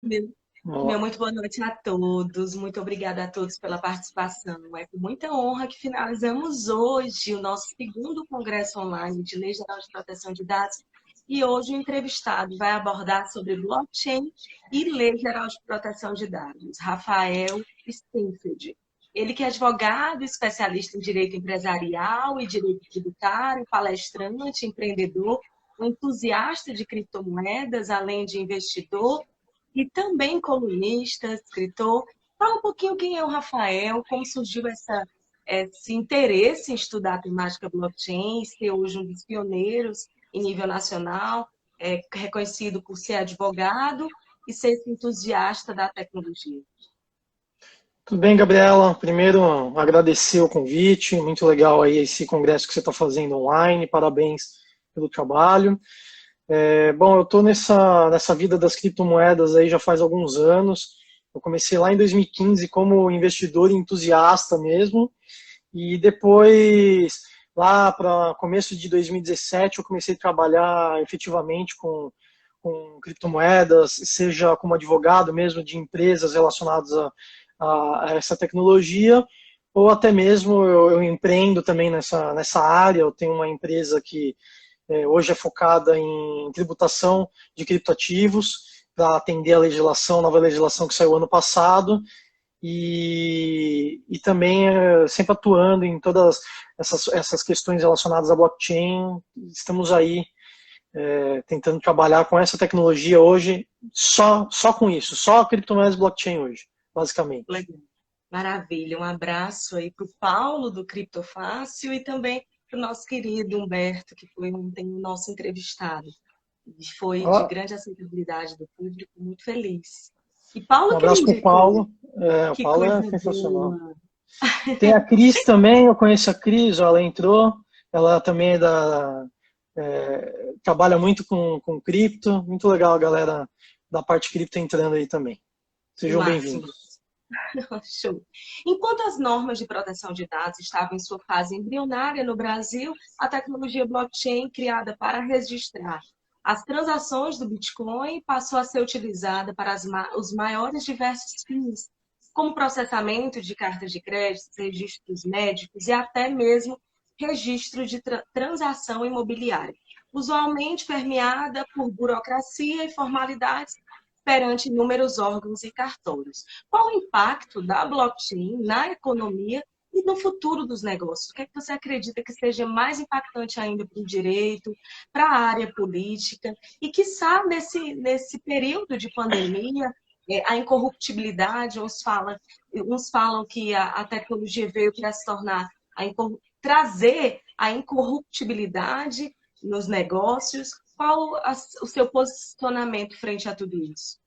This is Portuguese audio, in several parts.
Meu, Ó, muito boa noite a todos. Muito obrigada a todos pela participação. É com muita honra que finalizamos hoje o nosso segundo Congresso Online de Lei Geral de Proteção de Dados. E hoje o entrevistado vai abordar sobre blockchain e Lei Geral de Proteção de Dados, Rafael Steinfeld. Ele que é advogado, especialista em direito empresarial e direito tributário, palestrante, empreendedor, um entusiasta de criptomoedas, além de investidor e também colunista, escritor. Fala um pouquinho quem é o Rafael, como surgiu esse interesse em estudar a temática blockchain, ser hoje um dos pioneiros em nível nacional, reconhecido por ser advogado e ser esse entusiasta da tecnologia. tudo bem, Gabriela? Primeiro, agradecer o convite, muito legal aí esse congresso que você está fazendo online, parabéns pelo trabalho. Bom, eu estou nessa vida das criptomoedas aí já faz alguns anos. Eu comecei lá em 2015 como investidor e entusiasta mesmo, e depois, lá para começo de 2017, eu comecei a trabalhar efetivamente com criptomoedas, seja como advogado mesmo de empresas relacionadas a essa tecnologia, ou até mesmo eu empreendo também nessa área. Eu tenho uma empresa que hoje é focada em tributação de criptoativos para atender a nova legislação que saiu ano passado, e também sempre atuando em todas essas questões relacionadas à blockchain. Estamos aí tentando trabalhar com essa tecnologia hoje, só com isso, só criptomoedas blockchain hoje, basicamente. Legal. Maravilha. Um abraço aí para o Paulo do Criptofácil e também para o nosso querido Humberto, que foi ontem o nosso entrevistado. E foi de Ó, grande aceitabilidade do público, muito feliz. E Paulo um que me abraço para o indicou. Paulo. O Que Paulo é coisa sensacional. boa. Tem a Cris também, eu conheço a Cris, ela entrou, ela também trabalha muito com cripto, muito legal a galera da parte cripto entrando aí também. Que Sejam máximo. bem-vindos. Show. Enquanto as normas de proteção de dados estavam em sua fase embrionária no Brasil, a tecnologia blockchain, criada para registrar as transações do Bitcoin, passou a ser utilizada para os maiores diversos fins, como processamento de cartas de crédito, registros médicos e até mesmo registro de transação imobiliária, usualmente permeada por burocracia e formalidades perante inúmeros órgãos e cartórios. Qual o impacto da blockchain na economia e no futuro dos negócios? O que é que você acredita que seja mais impactante ainda para o direito, para a área política? E, quiçá, nesse período de pandemia, a incorruptibilidade, uns falam que a tecnologia veio para se tornar, trazer a incorruptibilidade nos negócios. Qual o seu posicionamento frente a tudo isso?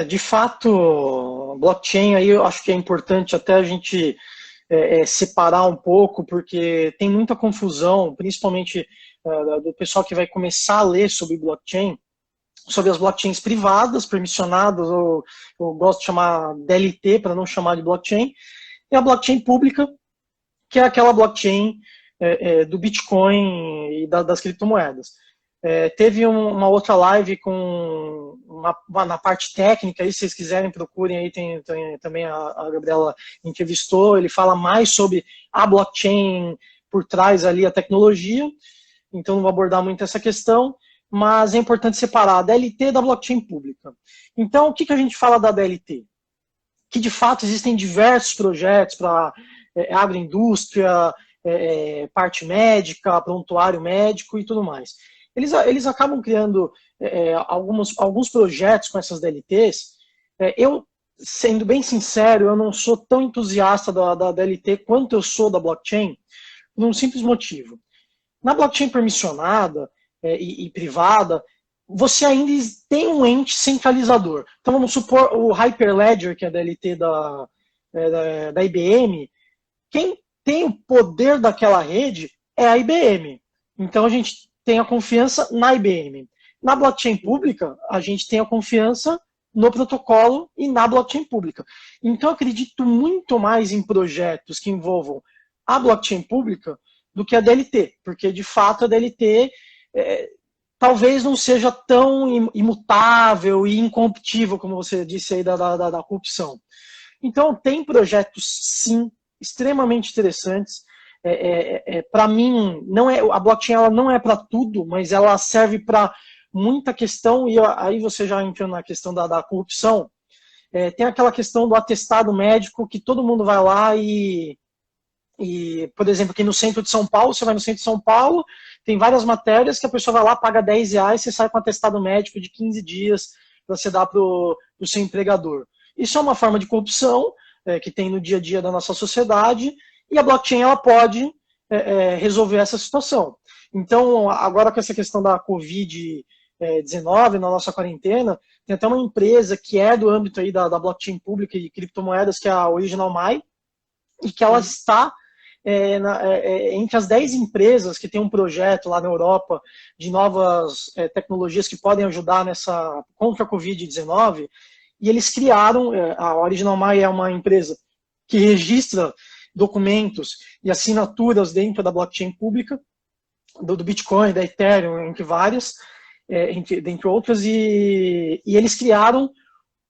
De fato, blockchain aí eu acho que é importante até a gente separar um pouco, porque tem muita confusão, principalmente do pessoal que vai começar a ler sobre blockchain, sobre as blockchains privadas, permissionadas, ou eu gosto de chamar DLT para não chamar de blockchain, e a blockchain pública, que é aquela blockchain do Bitcoin e das criptomoedas. Teve uma outra live com na parte técnica, aí, se vocês quiserem, procurem aí, tem também a Gabriela entrevistou, ele fala mais sobre a blockchain por trás ali, a tecnologia, então não vou abordar muito essa questão, mas é importante separar a DLT da blockchain pública. Então, o que a gente fala da DLT? Que de fato existem diversos projetos para agroindústria, parte médica, prontuário médico e tudo mais. Eles acabam criando alguns projetos com essas DLTs. Eu, sendo bem sincero, eu não sou tão entusiasta da DLT quanto eu sou da blockchain, por um simples motivo. Na blockchain permissionada e privada, você ainda tem um ente centralizador. Então vamos supor o Hyperledger, que é a DLT da IBM, quem tem o poder daquela rede é a IBM. Então a gente tem a confiança na IBM. Na blockchain pública, a gente tem a confiança no protocolo e na blockchain pública. Então eu acredito muito mais em projetos que envolvam a blockchain pública do que a DLT, porque de fato a DLT talvez não seja tão imutável e incorruptível, como você disse aí da corrupção. Então, tem projetos, sim, extremamente interessantes. Para mim, não é, a blockchain ela não é para tudo, mas ela serve para muita questão, e aí você já entrou na questão da corrupção. Tem aquela questão do atestado médico, que todo mundo vai lá por exemplo, aqui no centro de São Paulo, você vai no centro de São Paulo, tem várias matérias que a pessoa vai lá, paga R$10, você sai com um atestado médico de 15 dias para você dar para o seu empregador. Isso é uma forma de corrupção que tem no dia a dia da nossa sociedade, e a blockchain ela pode resolver essa situação. Então, agora com essa questão da Covid-19, na nossa quarentena, tem até uma empresa que é do âmbito aí da blockchain pública e criptomoedas, que é a Original My, e que ela está entre as 10 empresas que tem um projeto lá na Europa de novas tecnologias que podem ajudar contra a Covid-19, e eles criaram, a Original My é uma empresa que registra documentos e assinaturas dentro da blockchain pública, do Bitcoin, da Ethereum, entre várias, dentre outras, e eles criaram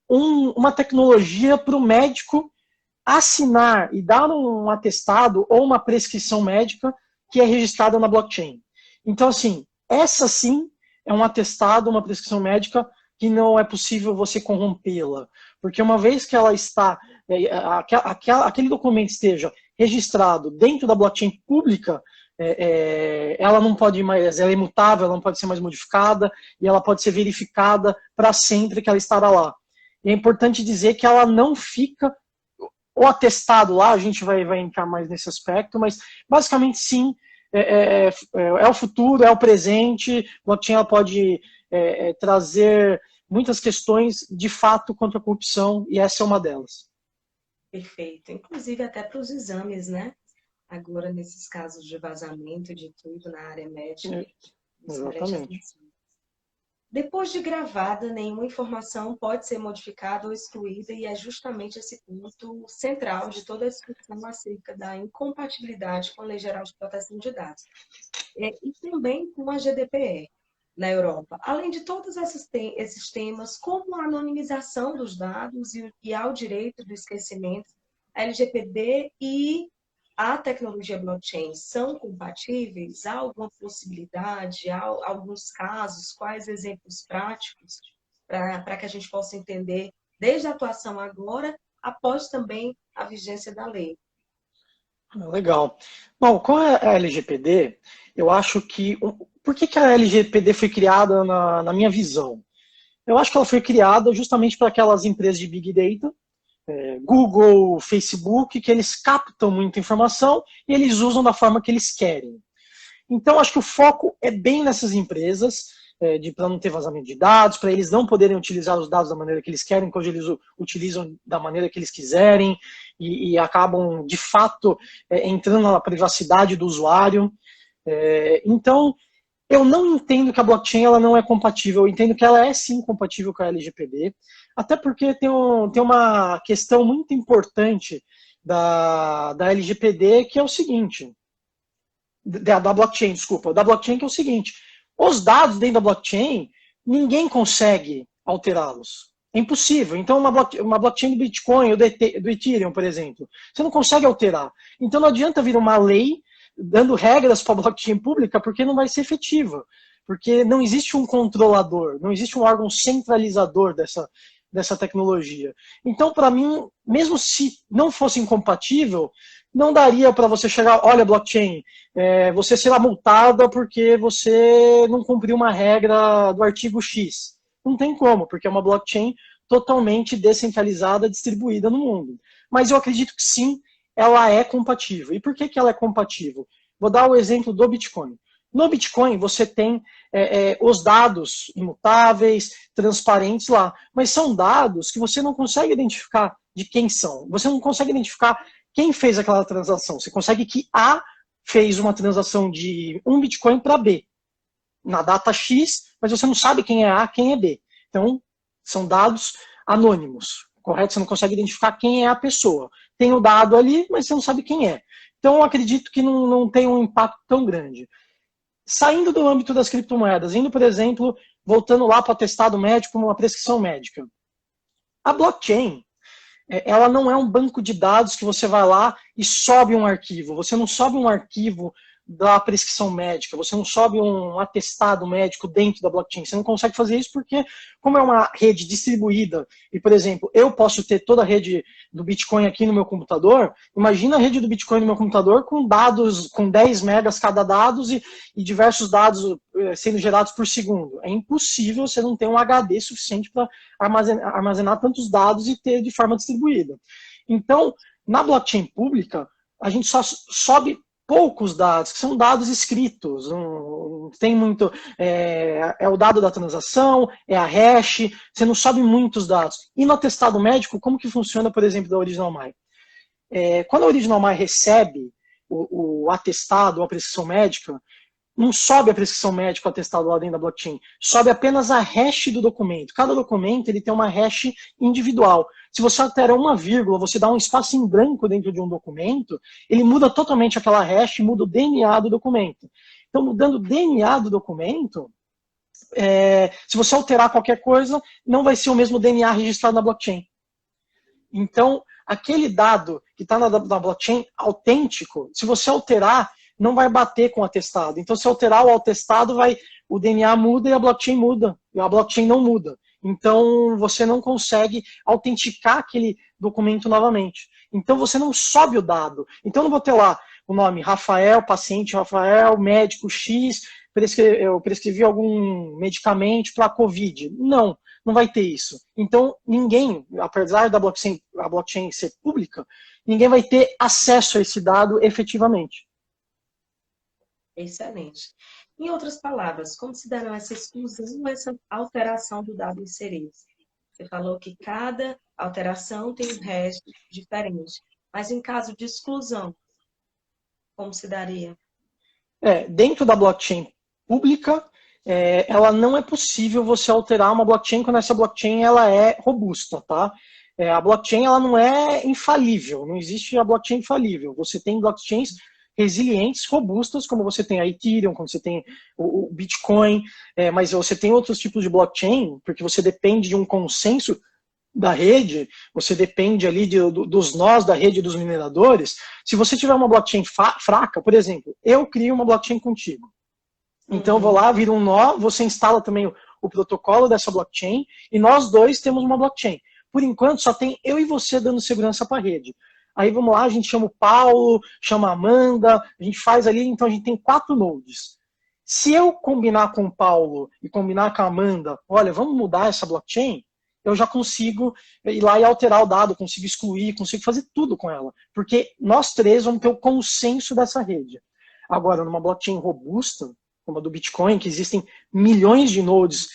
uma tecnologia para o médico assinar e dar um atestado ou uma prescrição médica que é registrada na blockchain. Então, assim, essa sim é um atestado, uma prescrição médica que não é possível você corrompê-la. Porque uma vez que ela está, aquele documento esteja registrado dentro da blockchain pública, ela não pode mais, ela é imutável, ela não pode ser mais modificada, e ela pode ser verificada para sempre que ela estará lá. E é importante dizer que ela não fica o atestado lá, a gente vai entrar mais nesse aspecto, mas basicamente sim, é o futuro, é o presente, o blockchain ela pode trazer muitas questões de fato contra a corrupção, e essa é uma delas. Perfeito. Inclusive até para os exames, né? Agora, nesses casos de vazamento de tudo na área médica. Exatamente. Depois de gravada, nenhuma informação pode ser modificada ou excluída, e é justamente esse ponto central de toda a discussão acerca da incompatibilidade com a Lei Geral de Proteção de Dados. E também com a GDPR na Europa. Além de todos esses temas, como a anonimização dos dados e ao direito do esquecimento, a LGPD e a tecnologia blockchain são compatíveis? Há alguma possibilidade? Há alguns casos? Quais exemplos práticos para que a gente possa entender desde a atuação agora, após também a vigência da lei? Legal. Bom, com a LGPD, eu acho que... Por que a LGPD foi criada na minha visão? Eu acho que ela foi criada justamente para aquelas empresas de Big Data, Google, Facebook, que eles captam muita informação e eles usam da forma que eles querem. Então, acho que o foco é bem nessas empresas, para não ter vazamento de dados, para eles não poderem utilizar os dados da maneira que eles querem, quando eles utilizam da maneira que eles quiserem e acabam, de fato, entrando na privacidade do usuário. Então, eu não entendo que a blockchain ela não é compatível, eu entendo que ela é sim compatível com a LGPD, até porque tem uma questão muito importante da LGPD, que é o seguinte, da blockchain, desculpa, da blockchain, que é o seguinte, os dados dentro da blockchain, ninguém consegue alterá-los. É impossível. Então, uma blockchain do Bitcoin ou do Ethereum, por exemplo, você não consegue alterar. Então, não adianta vir uma lei dando regras para a blockchain pública, porque não vai ser efetiva. Porque não existe um controlador, não existe um órgão centralizador dessa tecnologia. Então, para mim, mesmo se não fosse incompatível, não daria para você chegar, olha, blockchain, você será multada porque você não cumpriu uma regra do artigo X. Não tem como, porque é uma blockchain totalmente descentralizada, distribuída no mundo. Mas eu acredito que sim, ela é compatível. E por que ela é compatível? Vou dar o exemplo do Bitcoin. No Bitcoin, você tem os dados imutáveis, transparentes lá, mas são dados que você não consegue identificar de quem são. Você não consegue identificar quem fez aquela transação. Você consegue que A fez uma transação de um Bitcoin para B, na data X, mas você não sabe quem é A, quem é B. Então, são dados anônimos, correto? Você não consegue identificar quem é a pessoa. Tem o dado ali, mas você não sabe quem é. Então, eu acredito que não tem um impacto tão grande. Saindo do âmbito das criptomoedas, indo, por exemplo, voltando lá para o atestado médico, uma prescrição médica. A blockchain, ela não é um banco de dados que você vai lá e sobe um arquivo. Você não sobe um arquivo da prescrição médica, você não sobe um atestado médico dentro da blockchain. Você não consegue fazer isso porque, como é uma rede distribuída, e, por exemplo, eu posso ter toda a rede do Bitcoin aqui no meu computador, imagina a rede do Bitcoin no meu computador com dados, com 10 megas cada dados e diversos dados sendo gerados por segundo. É impossível você não ter um HD suficiente para armazenar tantos dados e ter de forma distribuída. Então, na blockchain pública, a gente só sobe poucos dados, que são dados escritos, não tem muito, é o dado da transação, é a hash, você não sobe muitos dados. E no atestado médico, como que funciona, por exemplo, da OriginalMy? Quando a OriginalMy recebe o atestado ou a prescrição médica, não sobe a prescrição médica atestado lá dentro da blockchain, sobe apenas a hash do documento. Cada documento ele tem uma hash individual. Se você altera uma vírgula, você dá um espaço em branco dentro de um documento, ele muda totalmente aquela hash, muda o DNA do documento. Então, mudando o DNA do documento, se você alterar qualquer coisa, não vai ser o mesmo DNA registrado na blockchain. Então, aquele dado que está na blockchain autêntico, se você alterar, não vai bater com o atestado. Então, se alterar o atestado, o DNA muda e a blockchain muda. E a blockchain não muda. Então, você não consegue autenticar aquele documento novamente. Então, você não sobe o dado. Então, eu não vou ter lá o nome Rafael, paciente Rafael, médico X, eu prescrevi algum medicamento para a Covid. Não, não vai ter isso. Então, ninguém, apesar da blockchain ser pública, ninguém vai ter acesso a esse dado efetivamente. Excelente. Em outras palavras, como se darão essa exclusão ou essa alteração do dado inserido? Você falou que cada alteração tem um hash diferente, mas em caso de exclusão, como se daria? Dentro da blockchain pública, ela não é possível você alterar uma blockchain quando essa blockchain ela é robusta, tá? A blockchain ela não é infalível, não existe a blockchain infalível. Você tem blockchains resilientes, robustas, como você tem a Ethereum, como você tem o Bitcoin, mas você tem outros tipos de blockchain, porque você depende de um consenso da rede, você depende ali dos nós da rede dos mineradores. Se você tiver uma blockchain fraca, por exemplo, eu crio uma blockchain contigo. Então eu vou lá, viro um nó, você instala também o protocolo dessa blockchain, e nós dois temos uma blockchain. Por enquanto, só tem eu e você dando segurança para a rede. Aí vamos lá, a gente chama o Paulo, chama a Amanda, a gente faz ali, então a gente tem 4 nodes. Se eu combinar com o Paulo e combinar com a Amanda, olha, vamos mudar essa blockchain, eu já consigo ir lá e alterar o dado, consigo excluir, consigo fazer tudo com ela. Porque nós três vamos ter o consenso dessa rede. Agora, numa blockchain robusta, como a do Bitcoin, que existem milhões de nodes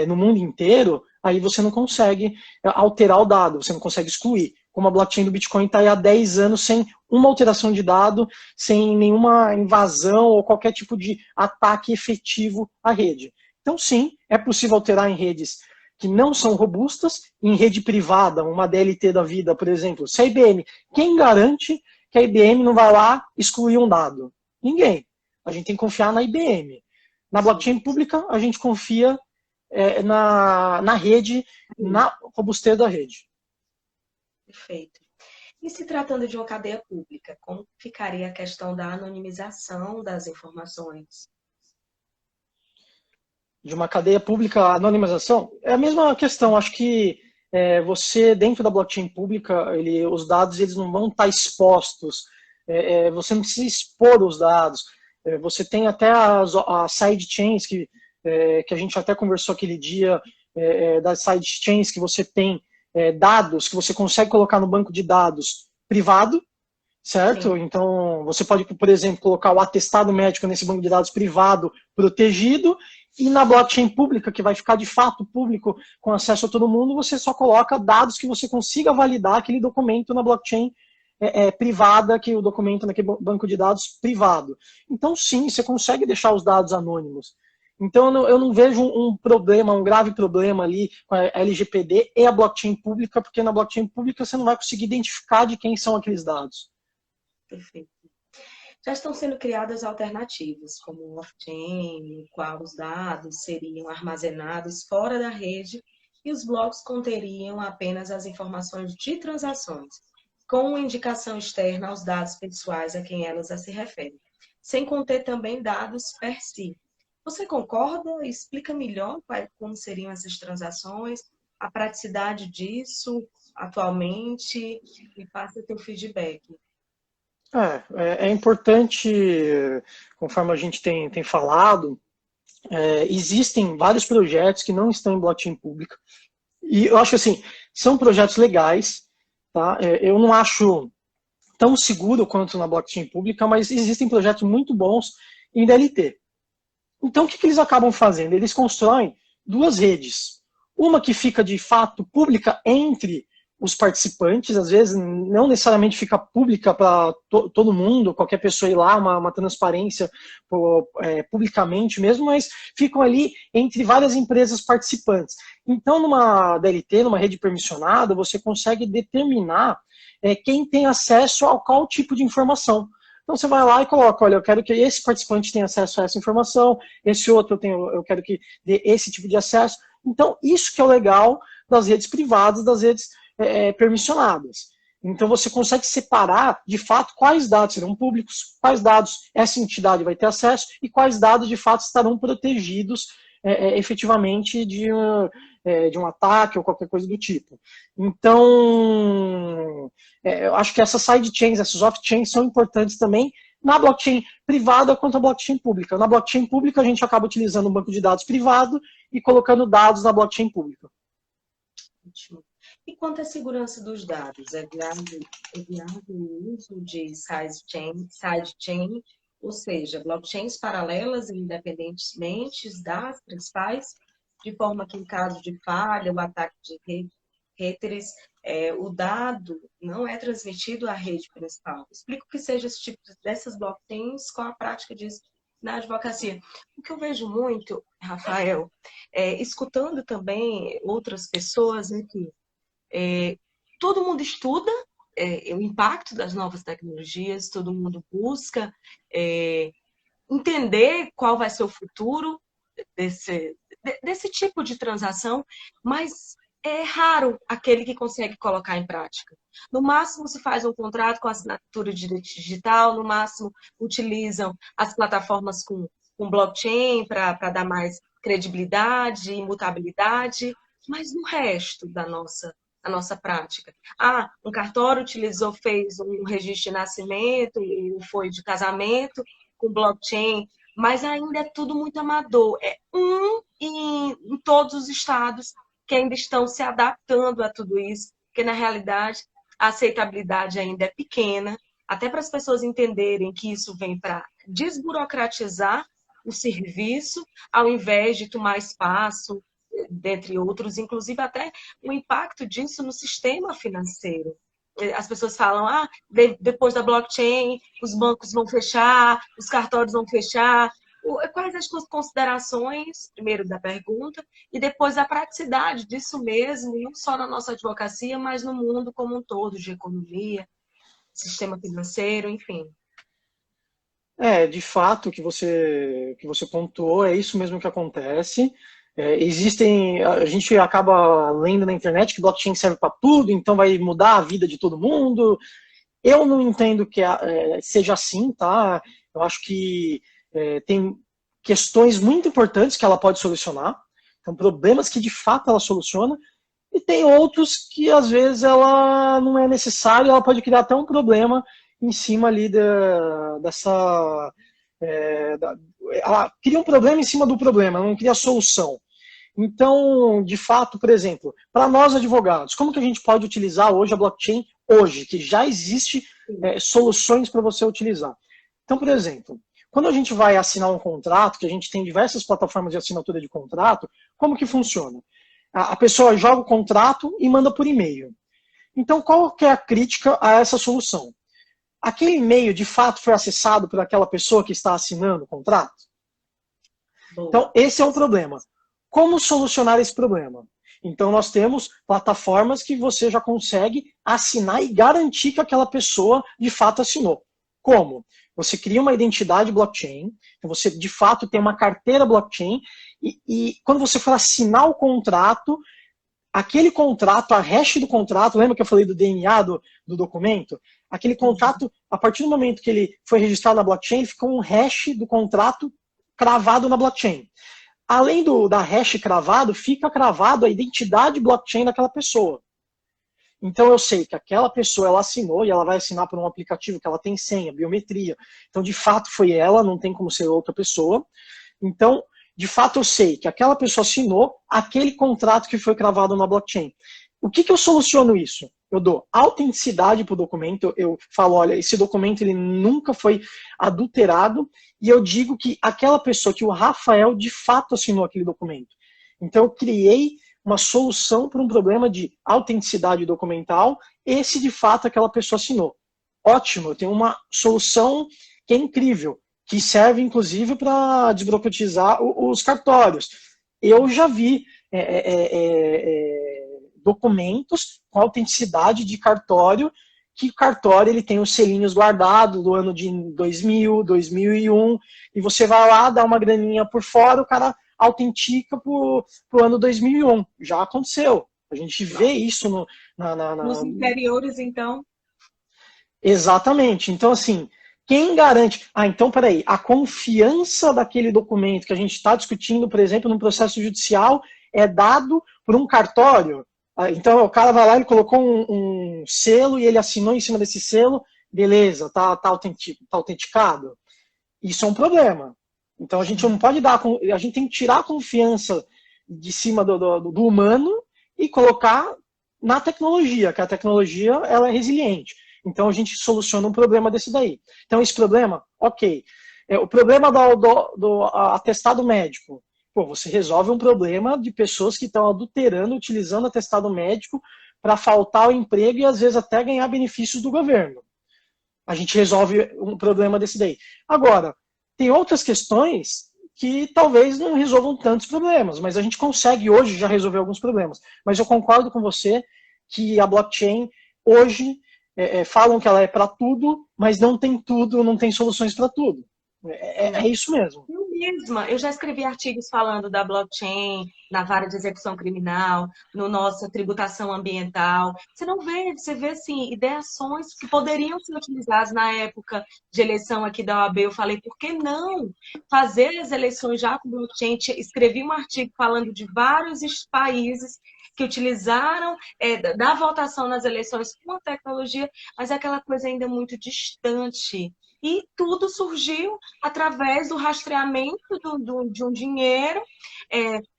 no mundo inteiro, aí você não consegue alterar o dado, você não consegue excluir. Como a blockchain do Bitcoin está aí há 10 anos sem uma alteração de dado, sem nenhuma invasão ou qualquer tipo de ataque efetivo à rede. Então, sim, é possível alterar em redes que não são robustas, em rede privada, uma DLT da vida, por exemplo. Se a IBM, quem garante que a IBM não vai lá excluir um dado? Ninguém. A gente tem que confiar na IBM. Na blockchain pública, a gente confia na rede, na robustez da rede. Perfeito. E se tratando de uma cadeia pública, como ficaria a questão da anonimização das informações? De uma cadeia pública, a anonimização? É a mesma questão. Acho que você, dentro da blockchain pública, os dados eles não vão estar expostos. Você não precisa expor os dados. Você tem até as sidechains que a gente até conversou aquele dia, das sidechains que você tem dados que você consegue colocar no banco de dados privado, certo? Sim. Então, você pode, por exemplo, colocar o atestado médico nesse banco de dados privado, protegido, e na blockchain pública, que vai ficar de fato público, com acesso a todo mundo, você só coloca dados que você consiga validar aquele documento na blockchain privada, que o documento naquele banco de dados privado. Então, sim, você consegue deixar os dados anônimos. Então, eu não vejo um problema, um grave problema ali com a LGPD e a blockchain pública, porque na blockchain pública você não vai conseguir identificar de quem são aqueles dados. Perfeito. Já estão sendo criadas alternativas, como o off-chain, no qual os dados seriam armazenados fora da rede e os blocos conteriam apenas as informações de transações, com uma indicação externa aos dados pessoais a quem elas se referem, sem conter também dados per si. Você concorda? Explica melhor como seriam essas transações, a praticidade disso atualmente, e passa teu feedback. É importante, conforme a gente tem falado, existem vários projetos que não estão em blockchain pública. E eu acho que assim, são projetos legais, tá? Eu não acho tão seguro quanto na blockchain pública, mas existem projetos muito bons em DLT. Então, o que eles acabam fazendo? Eles constroem duas redes. Uma que fica, de fato, pública entre os participantes, às vezes não necessariamente fica pública para todo mundo, qualquer pessoa ir lá, uma transparência publicamente mesmo, mas ficam ali entre várias empresas participantes. Então, numa DLT, numa rede permissionada, você consegue determinar quem tem acesso a qual tipo de informação. Então você vai lá e coloca, olha, eu quero que esse participante tenha acesso a essa informação, esse outro eu quero que dê esse tipo de acesso. Então isso que é o legal das redes privadas, das redes permissionadas. Então você consegue separar, de fato, quais dados serão públicos, quais dados essa entidade vai ter acesso e quais dados, de fato, estarão protegidos efetivamente de um ataque ou qualquer coisa do tipo. Então, eu acho que essas sidechains, essas off-chains são importantes também na blockchain privada quanto na blockchain pública. Na blockchain pública, a gente acaba utilizando um banco de dados privado e colocando dados na blockchain pública. E quanto à segurança dos dados? É viável o uso de sidechain, ou seja, blockchains paralelas e independentemente das principais, de forma que, em caso de falha ou ataque de haters, o dado não é transmitido à rede principal. Explico que seja esse tipo dessas blockchains com a prática disso na advocacia. O que eu vejo muito, Rafael, escutando também outras pessoas aqui, todo mundo estuda o impacto das novas tecnologias, todo mundo busca entender qual vai ser o futuro desse tipo de transação, mas é raro aquele que consegue colocar em prática. No máximo se faz um contrato com assinatura digital, no máximo utilizam as plataformas com blockchain para dar mais credibilidade, imutabilidade, mas no resto da nossa prática. Um cartório fez um registro de nascimento, ou foi de casamento, com blockchain, mas ainda é tudo muito amador. É em todos os estados que ainda estão se adaptando a tudo isso, porque na realidade a aceitabilidade ainda é pequena, até para as pessoas entenderem que isso vem para desburocratizar o serviço, ao invés de tomar espaço, dentre outros, inclusive até o impacto disso no sistema financeiro. As pessoas falam, depois da blockchain, os bancos vão fechar, os cartórios vão fechar. Quais as suas considerações, primeiro da pergunta, e depois da praticidade disso mesmo, não só na nossa advocacia, mas no mundo como um todo, de economia, sistema financeiro, enfim. De fato, o que você pontuou, é isso mesmo que acontece. A gente acaba lendo na internet que blockchain serve para tudo, então vai mudar a vida de todo mundo. Eu não entendo que seja assim, tá? Eu acho que tem questões muito importantes que ela pode solucionar, então problemas que de fato ela soluciona, e tem outros que às vezes ela não é necessária, ela pode criar até um problema em cima ali dessa... ela cria um problema em cima do problema, ela não cria solução. Então, de fato, por exemplo, para nós advogados, como que a gente pode utilizar hoje a blockchain hoje, que já existe soluções para você utilizar? Então, por exemplo, quando a gente vai assinar um contrato, que a gente tem diversas plataformas de assinatura de contrato, como que funciona? A pessoa joga o contrato e manda por e-mail. Então, qual que é a crítica a essa solução? Aquele e-mail, de fato, foi acessado por aquela pessoa que está assinando o contrato? Então, esse é um problema. Como solucionar esse problema? Então, nós temos plataformas que você já consegue assinar e garantir que aquela pessoa, de fato, assinou. Como? Você cria uma identidade blockchain, então você de fato tem uma carteira blockchain, e quando você for assinar o contrato, aquele contrato, a hash do contrato, lembra que eu falei do DNA do documento? Aquele contrato, a partir do momento que ele foi registrado na blockchain, ficou um hash do contrato cravado na blockchain. Além da hash cravado, fica cravado a identidade blockchain daquela pessoa. Então eu sei que aquela pessoa, ela assinou, e ela vai assinar por um aplicativo que ela tem senha, biometria. Então, de fato, foi ela, não tem como ser outra pessoa. Então, de fato, eu sei que aquela pessoa assinou aquele contrato que foi cravado na blockchain. O que eu soluciono isso? Eu dou autenticidade para o documento, eu falo, olha, esse documento ele nunca foi adulterado, e eu digo que aquela pessoa, que o Rafael, de fato assinou aquele documento. Então, eu criei uma solução para um problema de autenticidade documental, esse de fato aquela pessoa assinou. Ótimo, eu tenho uma solução que é incrível, que serve inclusive para desburocratizar os cartórios. Eu já vi documentos com autenticidade de cartório, que o cartório ele tem os selinhos guardados do ano de 2000, 2001, e você vai lá, dá uma graninha por fora, o cara autentica para o ano 2001. Já aconteceu. A gente vê isso nos interiores, então. Exatamente. Então, assim, quem garante... então, peraí, a confiança daquele documento que a gente está discutindo, por exemplo, no processo judicial, é dado por um cartório. Então, o cara vai lá, ele colocou um selo e ele assinou em cima desse selo, beleza, tá autenticado. Isso é um problema. Então a gente não pode a gente tem que tirar a confiança de cima do humano e colocar na tecnologia, que a tecnologia ela é resiliente. Então a gente soluciona um problema desse daí. Então esse problema, ok. O problema do atestado médico. Pô, você resolve um problema de pessoas que estão adulterando, utilizando atestado médico para faltar ao emprego e às vezes até ganhar benefícios do governo. A gente resolve um problema desse daí. Agora, tem outras questões que talvez não resolvam tantos problemas, mas a gente consegue hoje já resolver alguns problemas. Mas eu concordo com você que a blockchain hoje falam que ela é para tudo, mas não tem tudo, não tem soluções para tudo. É isso mesmo. Eu já escrevi artigos falando da blockchain na vara de execução criminal, no nossa tributação ambiental. Você vê assim, ideações que poderiam ser utilizadas na época de eleição aqui da OAB. Eu falei, por que não fazer as eleições já com blockchain? Escrevi um artigo falando de vários países que utilizaram da votação nas eleições com a tecnologia, mas é aquela coisa ainda muito distante. E tudo surgiu através do rastreamento de um dinheiro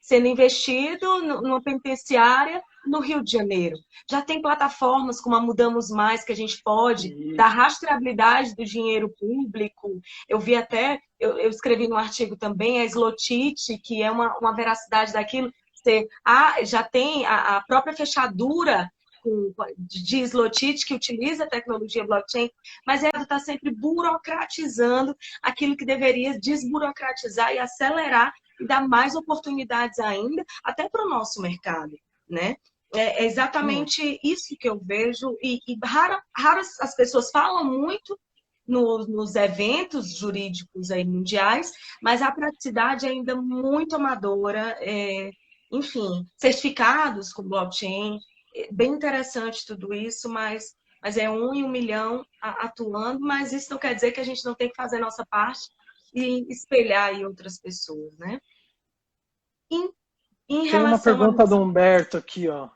sendo investido numa penitenciária no Rio de Janeiro. Já tem plataformas como a Mudamos Mais, que a gente pode dar rastreabilidade do dinheiro público. Eu vi até, eu escrevi no artigo também, a Slotite, que é uma veracidade daquilo. Já tem a própria fechadura de Slotite, que utiliza a tecnologia blockchain, mas ela está sempre burocratizando aquilo que deveria desburocratizar e acelerar e dar mais oportunidades ainda, até para o nosso mercado, né? É exatamente isso que eu vejo, e raras as pessoas falam muito nos eventos jurídicos aí mundiais, mas a praticidade é ainda muito amadora, enfim, certificados com blockchain, bem interessante tudo isso, mas é 1 em 1 milhão atuando, mas isso não quer dizer que a gente não tem que fazer a nossa parte e espelhar aí outras pessoas, né? Em Tem uma relação pergunta do Humberto aqui, ó.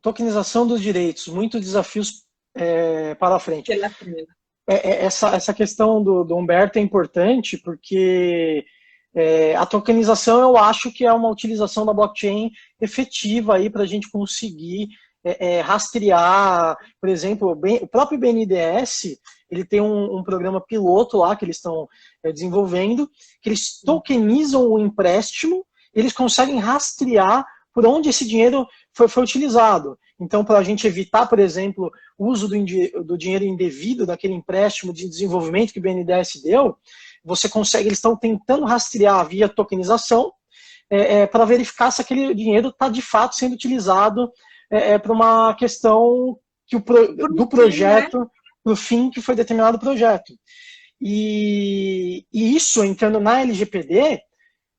Tokenização dos direitos, muitos desafios para a frente. Essa questão do Humberto é importante porque a tokenização eu acho que é uma utilização da blockchain efetiva aí para a gente conseguir rastrear, por exemplo, o próprio BNDES, ele tem um programa piloto lá que eles estão desenvolvendo, que eles tokenizam o empréstimo, eles conseguem rastrear por onde esse dinheiro foi utilizado. Então, para a gente evitar, por exemplo, o uso do dinheiro indevido daquele empréstimo de desenvolvimento que o BNDES deu, você consegue, eles estão tentando rastrear via tokenização para verificar se aquele dinheiro está de fato sendo utilizado para uma questão do projeto, para o fim que foi determinado o projeto. E isso, entrando na LGPD,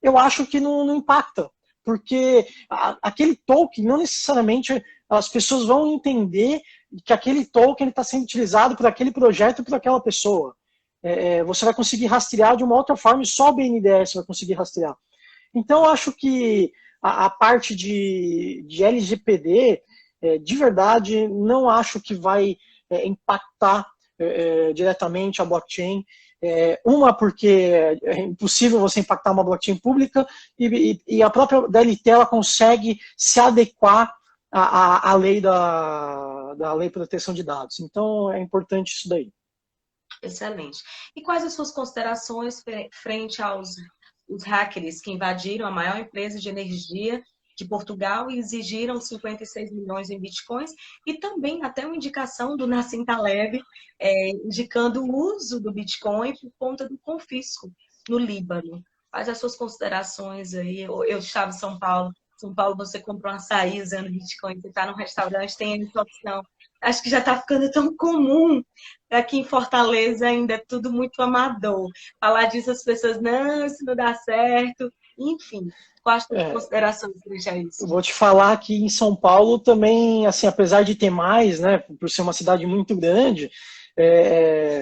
eu acho que não impacta, porque aquele token, não necessariamente as pessoas vão entender que aquele token está sendo utilizado por aquele projeto, por aquela pessoa. Você vai conseguir rastrear de uma outra forma e só o BNDES vai conseguir rastrear. Então, eu acho que a parte de LGPD, de verdade, não acho que vai impactar diretamente a blockchain. Uma, porque é impossível você impactar uma blockchain pública, e a própria DLT ela consegue se adequar à lei da lei de proteção de dados. Então, é importante isso daí. Excelente. E quais as suas considerações frente aos os hackers que invadiram a maior empresa de energia de Portugal e exigiram 56 milhões em bitcoins, e também até uma indicação do Nassim Taleb, indicando o uso do Bitcoin por conta do confisco no Líbano. Quais as suas considerações aí? Eu estava em São Paulo. São Paulo, você comprou um açaí usando Bitcoin, você está num restaurante, tem essa opção. Acho que já está ficando tão comum. Aqui em Fortaleza ainda é tudo muito amador. Falar disso, as pessoas, não, isso não dá certo. Enfim, quais as suas considerações frente a isso? Eu vou te falar que em São Paulo também, assim, apesar de ter mais, né, por ser uma cidade muito grande,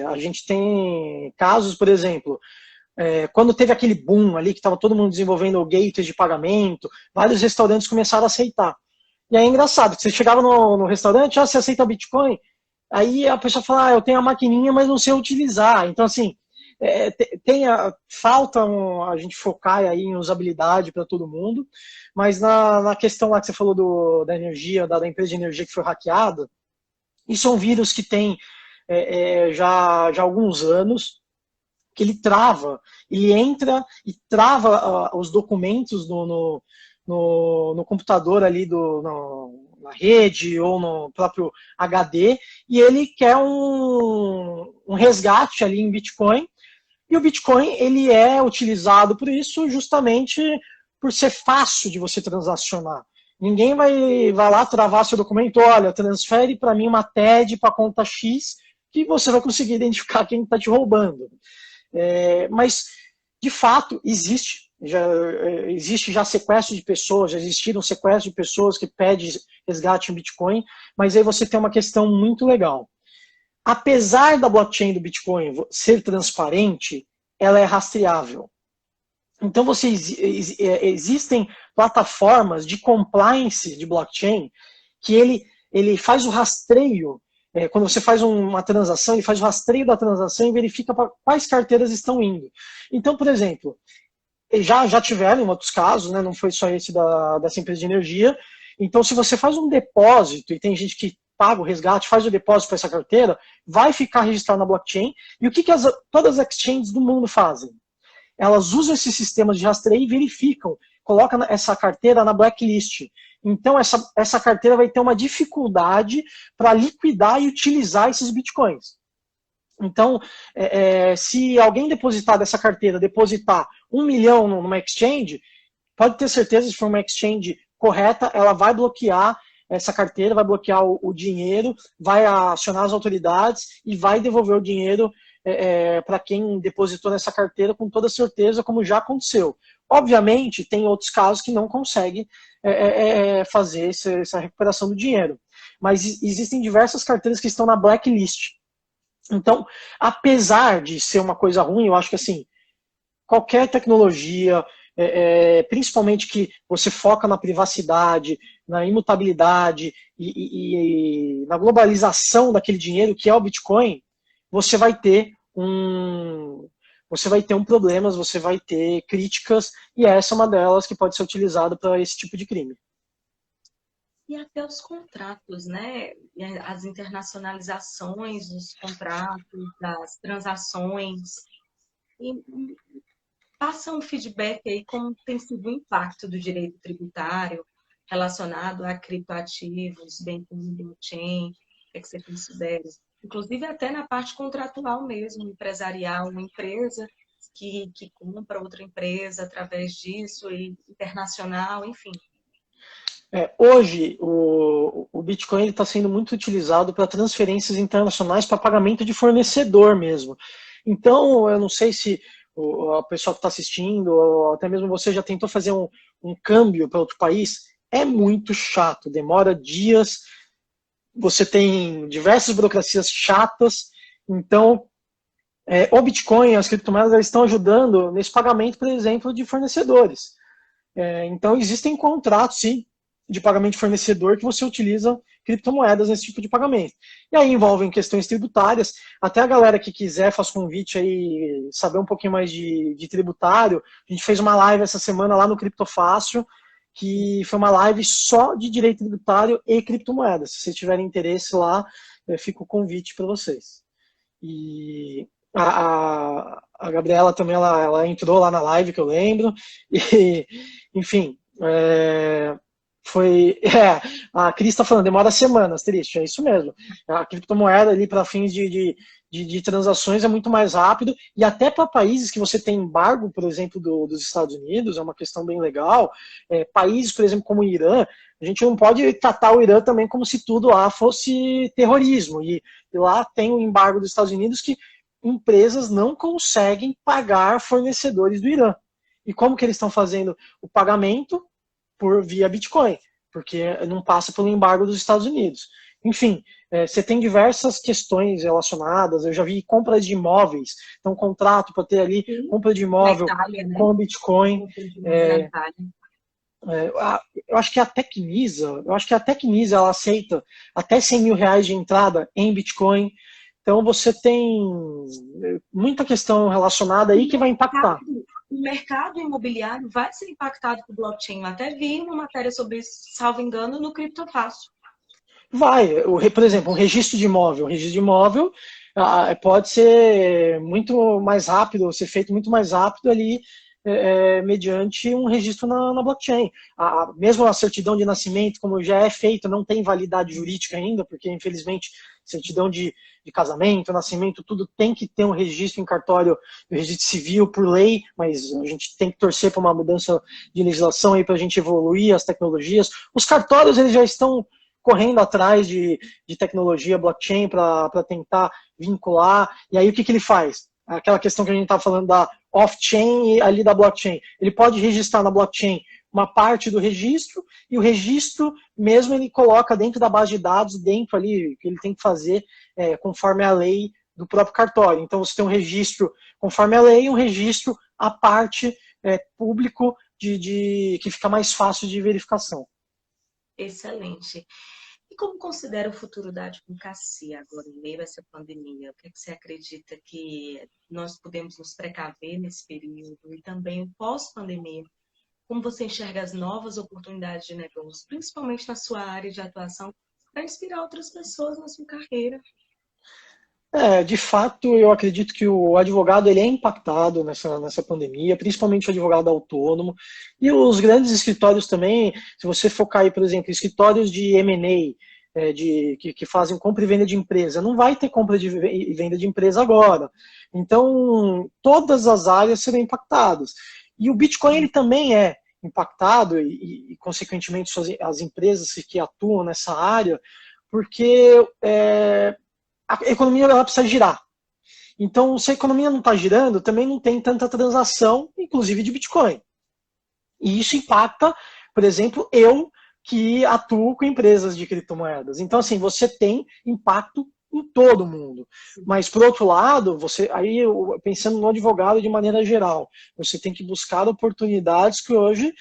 a gente tem casos, por exemplo, quando teve aquele boom ali, que estava todo mundo desenvolvendo o gateway de pagamento, vários restaurantes começaram a aceitar. E aí é engraçado, que você chegava no restaurante, você aceita Bitcoin? Aí a pessoa fala, eu tenho a maquininha, mas não sei utilizar. Então, assim, falta a gente focar aí em usabilidade para todo mundo, mas na questão lá que você falou da energia, da empresa de energia que foi hackeada, isso é um vírus que tem já há alguns anos, que ele entra e trava os documentos no computador ali na rede ou no próprio HD, e ele quer um resgate ali em Bitcoin, e o Bitcoin ele é utilizado por isso justamente por ser fácil de você transacionar. Ninguém vai lá travar seu documento, olha, transfere para mim uma TED para a conta X, que você vai conseguir identificar quem está te roubando. Mas, de fato, existe já sequestro de pessoas, já existiram sequestros de pessoas que pedem resgate em Bitcoin, mas aí você tem uma questão muito legal. Apesar da blockchain do Bitcoin ser transparente, ela é rastreável. Então, existem plataformas de compliance de blockchain que ele faz o rastreio. Quando você faz uma transação, ele faz o rastreio da transação e verifica para quais carteiras estão indo. Então, por exemplo, já tiveram em outros casos, né, não foi só esse dessa empresa de energia. Então, se você faz um depósito, e tem gente que paga o resgate, faz o depósito para essa carteira, vai ficar registrado na blockchain. E o que todas as exchanges do mundo fazem? Elas usam esses sistemas de rastreio e verificam, colocam essa carteira na blacklist. Então, essa carteira vai ter uma dificuldade para liquidar e utilizar esses bitcoins. Então, se alguém depositar dessa carteira, depositar 1 milhão numa exchange, pode ter certeza, se for uma exchange correta, ela vai bloquear essa carteira, vai bloquear o dinheiro, vai acionar as autoridades e vai devolver o dinheiro para quem depositou nessa carteira com toda certeza, como já aconteceu. Obviamente, tem outros casos que não conseguem fazer essa recuperação do dinheiro. Mas existem diversas carteiras que estão na blacklist. Então, apesar de ser uma coisa ruim, eu acho que assim, qualquer tecnologia, principalmente que você foca na privacidade, na imutabilidade e na globalização daquele dinheiro que é o Bitcoin, você vai ter problemas, você vai ter críticas, e essa é uma delas que pode ser utilizada para esse tipo de crime. E até os contratos, né? As internacionalizações dos contratos, das transações. E passa um feedback aí como tem sido o impacto do direito tributário relacionado a criptoativos, bem como blockchain, o que é que você considera? Inclusive até na parte contratual mesmo, empresarial, uma empresa que compra outra empresa através disso, e internacional, enfim. Hoje, o Bitcoin está sendo muito utilizado para transferências internacionais, para pagamento de fornecedor mesmo. Então, eu não sei se a pessoa que está assistindo, ou até mesmo você já tentou fazer um câmbio para outro país, é muito chato, demora dias, você tem diversas burocracias chatas, então o Bitcoin, as criptomoedas, elas estão ajudando nesse pagamento, por exemplo, de fornecedores. Então, existem contratos, sim, de pagamento de fornecedor que você utiliza criptomoedas nesse tipo de pagamento. E aí envolvem questões tributárias. Até a galera que quiser, faz convite aí, saber um pouquinho mais de tributário. A gente fez uma live essa semana lá no Criptofácil, que foi uma live só de direito tributário e criptomoedas. Se vocês tiverem interesse lá, fica o convite para vocês. E a Gabriela também, ela entrou lá na live, que eu lembro, e, enfim, a Cris está falando, demora semanas, triste, é isso mesmo. A criptomoeda ali para fins de transações é muito mais rápido, e até para países que você tem embargo, por exemplo, dos Estados Unidos, é uma questão bem legal. Países, por exemplo, como o Irã, a gente não pode tratar o Irã também como se tudo lá fosse terrorismo, e lá tem o embargo dos Estados Unidos que empresas não conseguem pagar fornecedores do Irã. E como que eles estão fazendo o pagamento? Via Bitcoin, porque não passa pelo embargo dos Estados Unidos. Enfim, você tem diversas questões relacionadas. Eu já vi compras de imóveis, então contrato para ter ali compra de imóvel Itália, né? com Bitcoin. Eu acho que a Tecnisa, ela aceita até 100 mil reais de entrada em Bitcoin. Então você tem muita questão relacionada aí que vai impactar. O mercado imobiliário vai ser impactado por blockchain. Eu até vi uma matéria sobre isso, salvo engano, no Criptofácil. Vai. Por exemplo, um registro de imóvel. Um registro de imóvel pode ser muito mais rápido, ser feito muito mais rápido ali, mediante um registro na blockchain. Mesmo a certidão de nascimento, como já é feito, não tem validade jurídica ainda, porque infelizmente certidão de casamento, nascimento, tudo tem que ter um registro em cartório, registro civil por lei, mas a gente tem que torcer para uma mudança de legislação aí para a gente evoluir as tecnologias. Os cartórios, eles já estão correndo atrás de tecnologia blockchain para tentar vincular. E aí o que ele faz? Aquela questão que a gente estava falando da off-chain e ali da blockchain. Ele pode registrar na blockchain uma parte do registro, e o registro mesmo ele coloca dentro da base de dados, dentro ali, que ele tem que fazer conforme a lei do próprio cartório. Então você tem um registro conforme a lei e um registro à parte público que fica mais fácil de verificação. Excelente. E como considera o futuro da advocacia agora, em meio a essa pandemia? O que você acredita que nós podemos nos precaver nesse período e também o pós-pandemia? Como você enxerga as novas oportunidades de negócio, principalmente na sua área de atuação, para inspirar outras pessoas na sua carreira? De fato, eu acredito que o advogado ele é impactado nessa pandemia, principalmente o advogado autônomo. E os grandes escritórios também, se você focar aí, por exemplo, escritórios de M&A, que fazem compra e venda de empresa, não vai ter compra e venda de empresa agora. Então, todas as áreas serão impactadas. E o Bitcoin ele também é impactado, e consequentemente, as empresas que atuam nessa área, porque a economia ela precisa girar. Então, se a economia não está girando, também não tem tanta transação, inclusive de Bitcoin. E isso impacta, por exemplo, eu que atuo com empresas de criptomoedas. Então, assim, você tem impacto em todo mundo. Mas, por outro lado, pensando no advogado de maneira geral, você tem que buscar oportunidades que hoje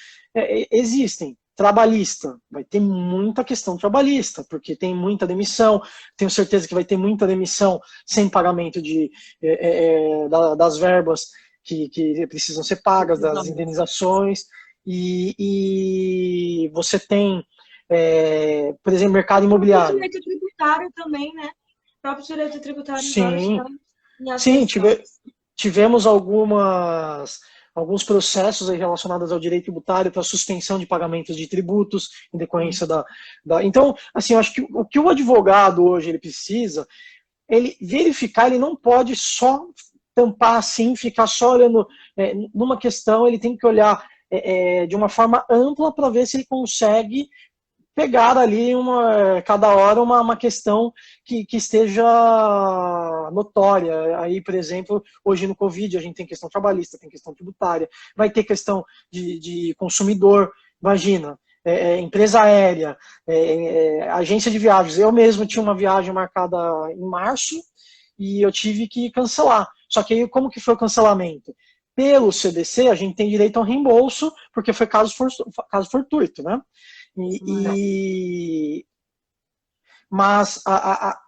existem. Trabalhista, vai ter muita questão trabalhista, porque tem muita demissão, tenho certeza que vai ter muita demissão sem pagamento das verbas que precisam ser pagas, das indenizações, e você tem, por exemplo, mercado imobiliário. O direito tributário também, né? O próprio direito tributário Sim, tivemos alguns processos aí relacionados ao direito tributário para suspensão de pagamentos de tributos em decorrência Então, assim, eu acho que o que o advogado hoje ele precisa, ele verificar, ele não pode só tampar assim, ficar só olhando numa questão, ele tem que olhar de uma forma ampla para ver se ele consegue pegar ali cada hora uma questão que esteja notória. Aí, por exemplo, hoje no Covid a gente tem questão trabalhista, tem questão tributária, vai ter questão de consumidor, imagina, empresa aérea, agência de viagens. Eu mesmo tinha uma viagem marcada em março e eu tive que cancelar. Só que aí, como que foi o cancelamento? Pelo CDC, a gente tem direito ao reembolso, porque foi caso fortuito, né? Mas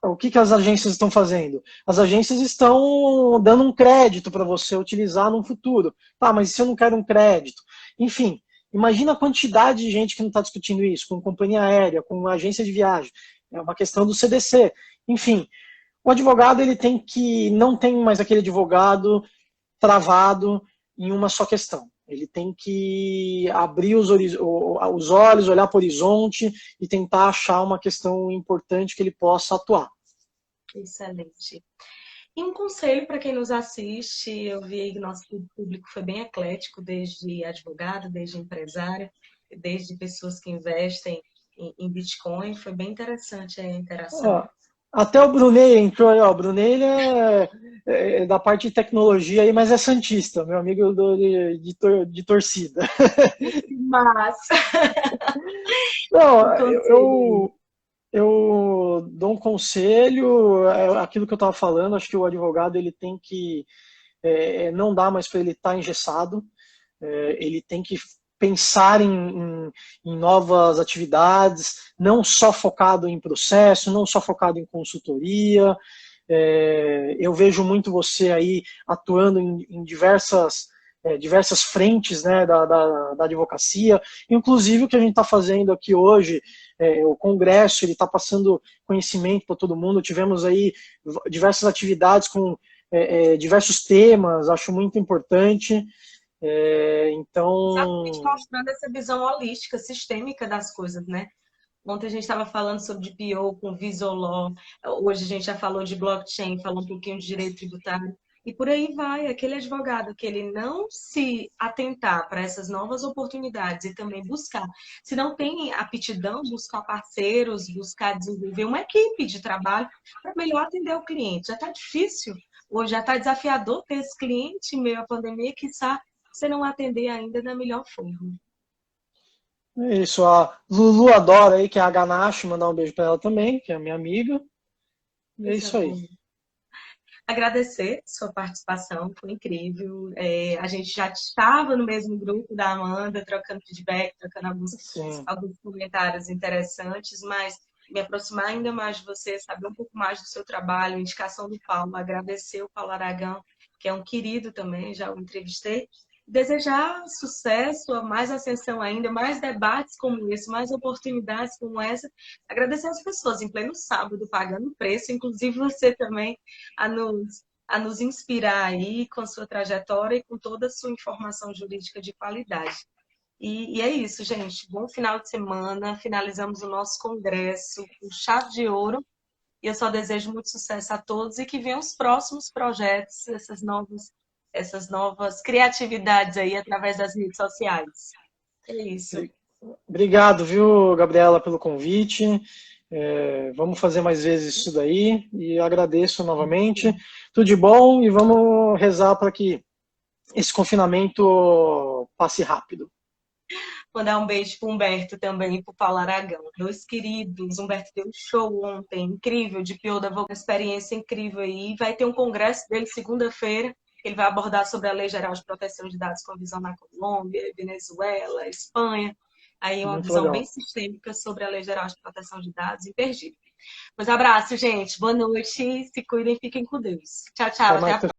o que as agências estão fazendo? As agências estão dando um crédito para você utilizar no futuro. Tá, mas e se eu não quero um crédito? Enfim, imagina a quantidade de gente que não está discutindo isso, com companhia aérea, com agência de viagem. É uma questão do CDC. Enfim, o advogado ele não tem mais aquele advogado travado em uma só questão. Ele tem que abrir os olhos, olhar para o horizonte e tentar achar uma questão importante que ele possa atuar. Excelente. E um conselho para quem nos assiste, eu vi que nosso público foi bem eclético, desde advogado, desde empresário, desde pessoas que investem em Bitcoin, foi bem interessante a interação. Até o Brunei entrou aí, ó. O Brunei ele é da parte de tecnologia aí, mas é santista, meu amigo de torcida. Mas Não, eu dou um conselho, aquilo que eu estava falando, acho que o advogado ele tem que não dá mais para ele estar engessado, ele tem que pensar em novas atividades, não só focado em processo, não só focado em consultoria. Eu vejo muito você aí atuando em diversas frentes, né, da advocacia, inclusive o que a gente está fazendo aqui hoje, o congresso, ele está passando conhecimento para todo mundo, tivemos aí diversas atividades com diversos temas, acho muito importante. Então. Exatamente mostrando essa visão holística, sistêmica das coisas, né? Ontem a gente estava falando sobre DPO com Visual Law, hoje a gente já falou de blockchain, falou um pouquinho de direito tributário, e por aí vai, aquele advogado que ele não se atentar para essas novas oportunidades e também buscar, se não tem aptidão, buscar parceiros, buscar desenvolver uma equipe de trabalho para melhor atender o cliente. Já está difícil, hoje já está desafiador ter esse cliente em meio à pandemia, quiçá você não atender ainda da melhor forma. É isso, a Lulu adora aí, que é a Ganache, mandar um beijo para ela também, que é a minha amiga. E é isso aí. Agradecer sua participação, foi incrível. A gente já estava no mesmo grupo da Amanda, trocando feedback, trocando alguns comentários interessantes, mas me aproximar ainda mais de você, saber um pouco mais do seu trabalho, indicação do Paulo, agradecer o Paulo Aragão, que é um querido também, já o entrevistei. Desejar sucesso, mais ascensão ainda, mais debates como esse, mais oportunidades como essa. Agradecer às pessoas em pleno sábado, pagando preço, inclusive você também, a nos inspirar aí com a sua trajetória e com toda a sua informação jurídica de qualidade. E é isso, gente. Bom final de semana. Finalizamos o nosso congresso com chave de ouro. E eu só desejo muito sucesso a todos e que venham os próximos projetos, essas novas criatividades aí através das redes sociais. É isso. Obrigado, viu, Gabriela, pelo convite. Vamos fazer mais vezes isso daí e agradeço novamente. Tudo de bom e vamos rezar para que esse confinamento passe rápido. Mandar um beijo para o Humberto também e para o Paulo Aragão. Dois queridos. Humberto deu um show ontem, incrível, de Pio da Voga, experiência incrível aí. Vai ter um congresso dele segunda-feira. Ele vai abordar sobre a Lei Geral de Proteção de Dados com visão na Colômbia, Venezuela, Espanha. Aí uma Muito visão legal. bem sistêmica sobre a Lei Geral de Proteção de Dados, imperdível. Mas abraço, gente. Boa noite. Se cuidem, fiquem com Deus. Tchau, tchau. Até a próxima.